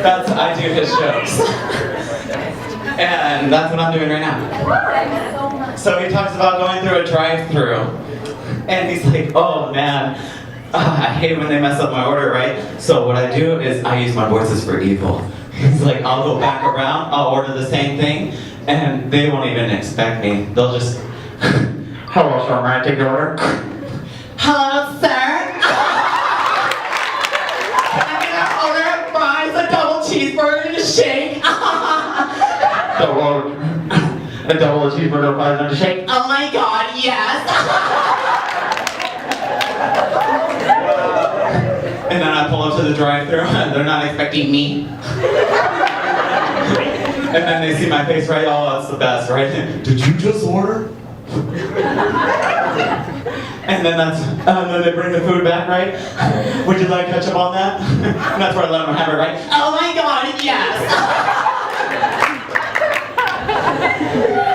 I do his jokes. And that's what I'm doing right now. So he talks about going through a drive-thru. And he's like, oh man, I hate when they mess up my order, right? So what I do is I use my voices for evil. He's like, I'll go back around, I'll order the same thing, and they won't even expect me. They'll just, hello sir, may I take your order? Hello sir. I'm gonna order fries, a double cheeseburger, and a shake. A double cheeseburger, fries, and a shake. Oh my god, yes. And then I pull up to the drive-thru and they're not expecting me. And then they see my face, right? Oh, that's the best, right? Did you just order? And then they bring the food back, right? Would you like ketchup on that? And that's where I let them have it, right? Oh my god, yes!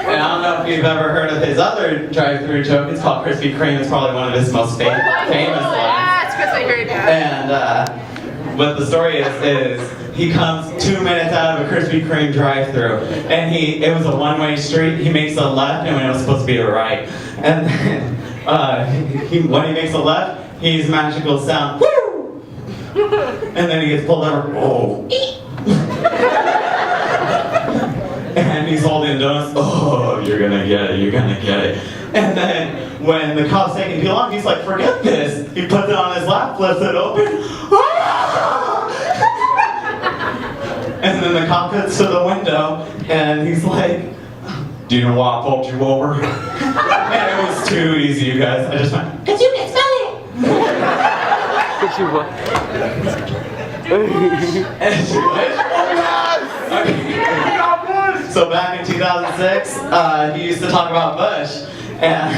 And I don't know if you've ever heard of his other drive-thru joke. It's called Krispy Kreme. It's probably one of his most famous lines. And what the story is he comes 2 minutes out of a Krispy Kreme drive-thru, and it was a one-way street. He makes a left, and when it was supposed to be a right. And then when he makes a left, he hears magical sound, woo! And then he gets pulled over, oh. And he's holding donuts, oh, you're gonna get it, you're gonna get it. And then when the cop's taking too long, he's like, forget this. He puts it on his lap, flips it open. And then the cop gets to the window, and he's like, do you know why I pulled you over? And it was too easy, you guys. I just went, cause you can smell it. Cause you what? And she went, okay. So back in 2006, he used to talk about Bush. And,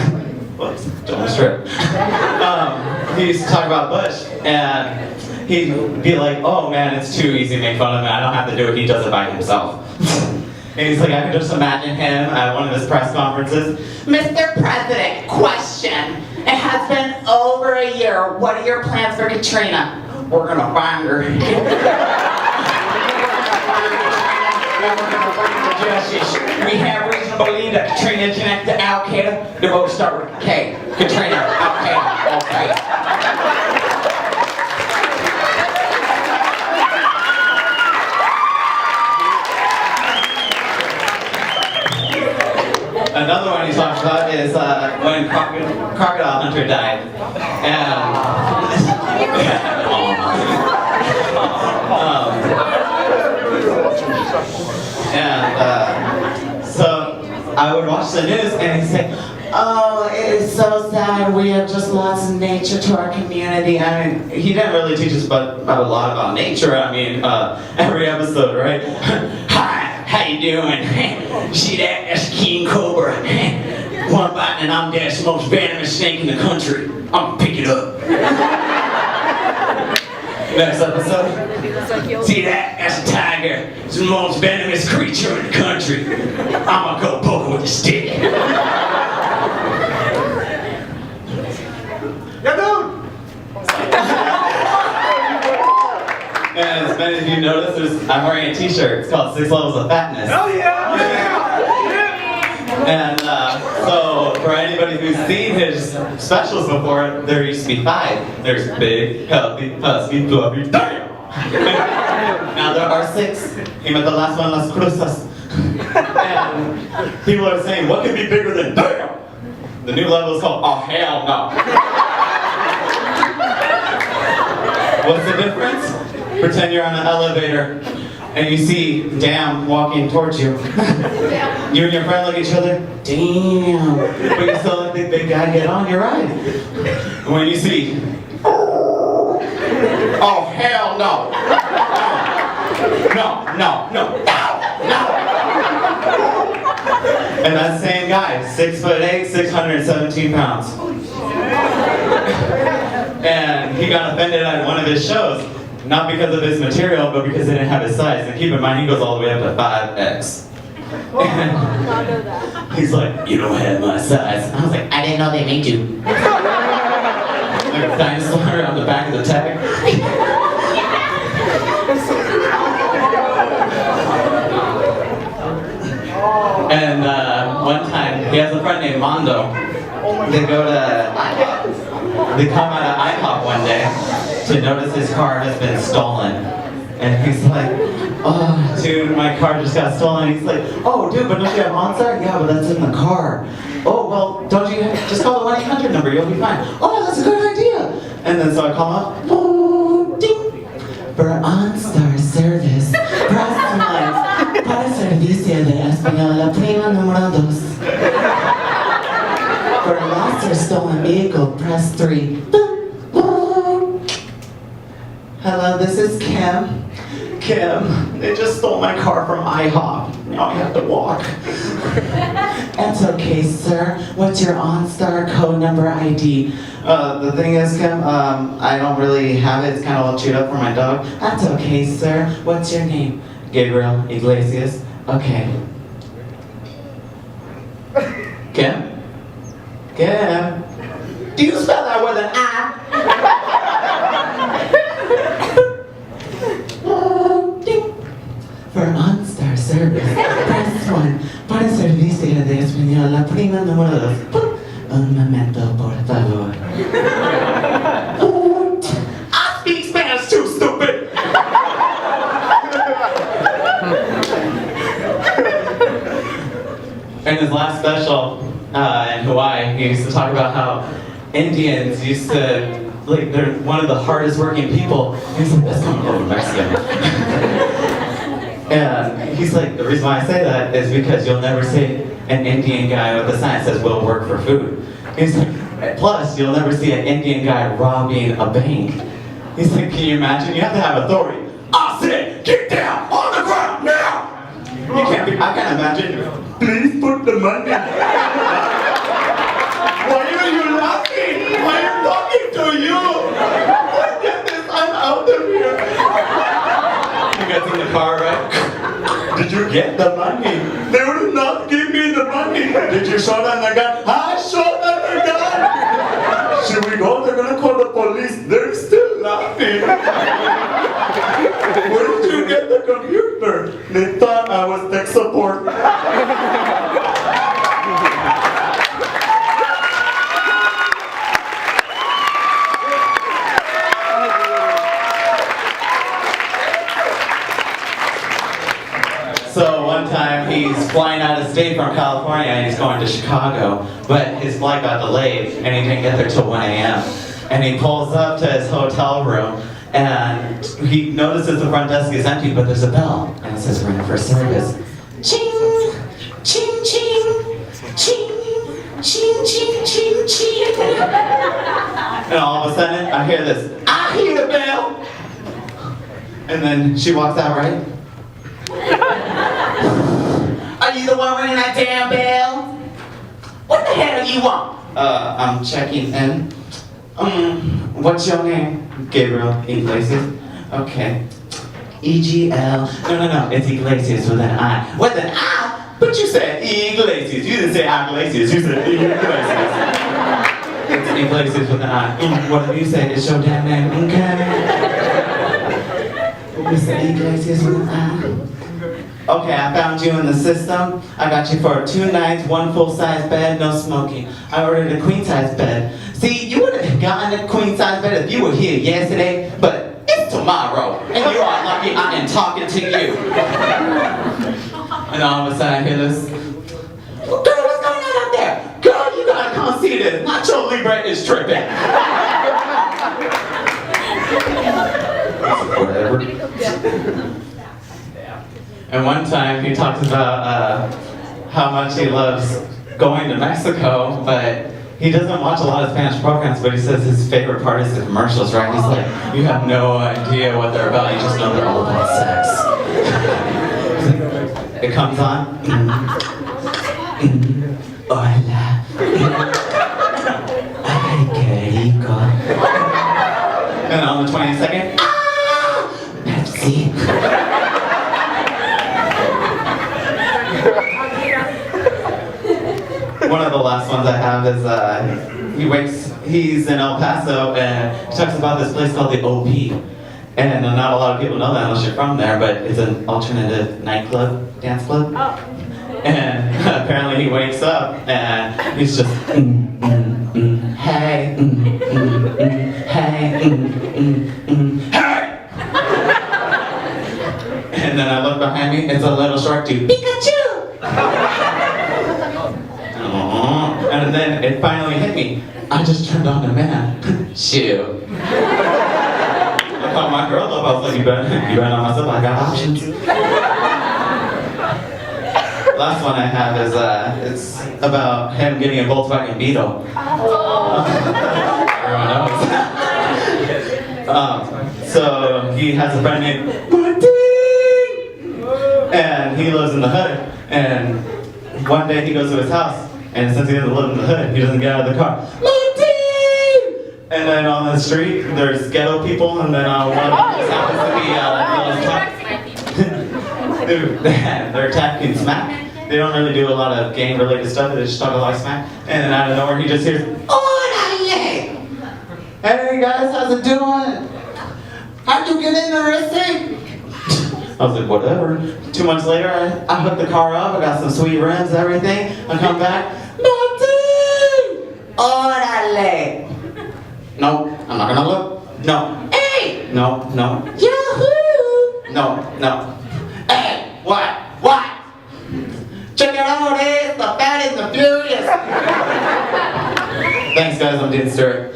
whoops, don't strip. He used to talk about Bush, and he'd be like, oh man, it's too easy to make fun of him. I don't have to do it. He does it by himself. And he's like, I can just imagine him at one of his press conferences. Mr. President, question. It has been over a year. What are your plans for Katrina? We're gonna find her. We have reason to believe that Katrina is connected to Al-Qaeda. They both start with K. Katrina, Al-Qaeda, okay. Another one he talks about is when Crocodile Hunter died. So I would watch the news and he'd say, oh, it is so sad, we have just lost nature to our community. I mean, he didn't really teach us a lot about nature. I mean, every episode, right? Hi, how you doing? See that? That's a king cobra. One bite and I'm dead. It's the most venomous snake in the country. I'm gonna pick it up. Next episode. See that? That's a tiger. It's the most venomous creature in the country. I'm gonna go poke it with a stick. Yeah, dude! And as many of you noticed, I'm wearing a t-shirt. It's called 6 Levels of Fatness. Hell yeah! And so, for anybody who's seen his specials before, there used to be 5. There's big, healthy, husky, fluffy, damn! Now there are 6. He met the last one, Las Cruces. And people are saying, what could be bigger than damn? The new level is called, oh hell no. What's the difference? Pretend you're on an elevator and you see damn walking towards you. You and your friend look at each other, damn. But you still let the big guy get on your ride. When you see, oh hell no. No. And that same guy, 6'8", 617 pounds. And he got offended at one of his shows, not because of his material, but because they didn't have his size. And keep in mind, he goes all the way up to 5X. And he's like, you don't have my size. I was like, I didn't know they made you. Like a dinosaur on the back of the tag. Mondo. They go to IHOP. They come out of IHOP one day to notice his car has been stolen. And he's like, oh, dude, my car just got stolen. He's like, oh, dude, but don't you have OnStar? Yeah, but that's in the car. Oh, well, don't you just call the 1-800 number, you'll be fine. Oh, that's a good idea. And then so I call him up, oh, ding. For OnStar service, press 1. Para servicio de español, prima número 2. For a lost or stolen vehicle, press 3. Hello, this is Kim. Kim, they just stole my car from IHOP. Now I have to walk. That's okay, sir. What's your OnStar code number ID? The thing is, Kim, I don't really have it. It's kind of all chewed up for my dog. That's okay, sir. What's your name? Gabriel Iglesias. Okay. Kim? Kim? Do you spell that with an I? For OnStar service, press 1. Para servicio de español, la prima número 2. Un momento, por favor. I speak Spanish too, stupid! In his last special in Hawaii, he used to talk about how Indians used to, like, they're one of the hardest working people. He's like, that's coming over Mexico. And he's like, the reason why I say that is because you'll never see an Indian guy with a sign that says, we'll work for food. He's like, plus, you'll never see an Indian guy robbing a bank. He's like, can you imagine? You have to have authority. I said, get down on the ground now! You can't be, I can't imagine. Please put the money. Why are you laughing? Why am I talking to you? Get this, I'm out of here. You guys in the car, right? Did you get the money? They would not give me the money. Did you show them the gun? I showed them the gun. Should we go? They're gonna call the police. They're still laughing. Where did you get the computer? They thought I was tech support. So one time he's flying out of state from California and he's going to Chicago, but his flight got delayed and he didn't get there till 1 a.m. And he pulls up to his hotel room and he notices the front desk is empty, but there's a bell and it says ring for service. Ching, ching, ching, ching, ching, ching, ching, ching. And all of a sudden I hear this, I hear the bell. And then she walks out, right? Are you the one ringing that damn bell? What the hell do you want? I'm checking in. What's your name? Gabriel Iglesias. Okay. E-G-L. No, it's Iglesias with an I. With an I? But you said Iglesias. You didn't say Iglesias. You said Iglesias. It's Iglesias with an I. Whatever you say, it's your damn name. Okay. You said Iglesias with an I. Okay, I found you in the system. I got you for 2 nights, 1 full-size bed, no smoking. I ordered a queen-size bed. See, you would have gotten a queen-size bed if you were here yesterday, but it's tomorrow, and you are lucky I am talking to you. And all of a sudden I hear this, girl, what's going on out there? Girl, you gotta come see this. Nacho Libre is tripping. Whatever. And one time he talks about how much he loves going to Mexico, but he doesn't watch a lot of Spanish programs, but he says his favorite part is the commercials, right? He's like, you have no idea what they're about, you just know they're all about sex. It comes on. Hola. Ay, qué rico. And on the 22nd, Pepsi. One of the last ones I have is he's in El Paso and he talks about this place called the OP. And not a lot of people know that unless you're from there, but it's an alternative nightclub, dance club. And apparently he wakes up and he's just, hey, hey, hey! And then I look behind me, it's a little shark dude, Pikachu! And then it finally hit me. I just turned on a man. Shoot. I called my girl up, I was like, you better not mess up, I got options. Last one I have is, it's about him getting a Volkswagen Beetle. Everyone knows. So he has a friend named Martin, and he lives in the hood. And one day he goes to his house, and since he doesn't live in the hood, he doesn't get out of the car. Martin! And then on the street, there's ghetto people, and then one of them just happens to be dude, they're attacking smack. They don't really do a lot of gang-related stuff. They just talk a lot of smack. And then out of nowhere, he just hears, "Orale! Hey guys, how's it doing? How'd you get in the receipt?" I was like, whatever. 2 months later, I hooked the car up. I got some sweet rims, everything. I come back, Martin! Orale! No, I'm not gonna look. No. Hey! No, no. Yahoo! No, no. Hey! What? What? Check it out, it's the Fat and the Furious! Thanks guys, I'm Dean Stewart.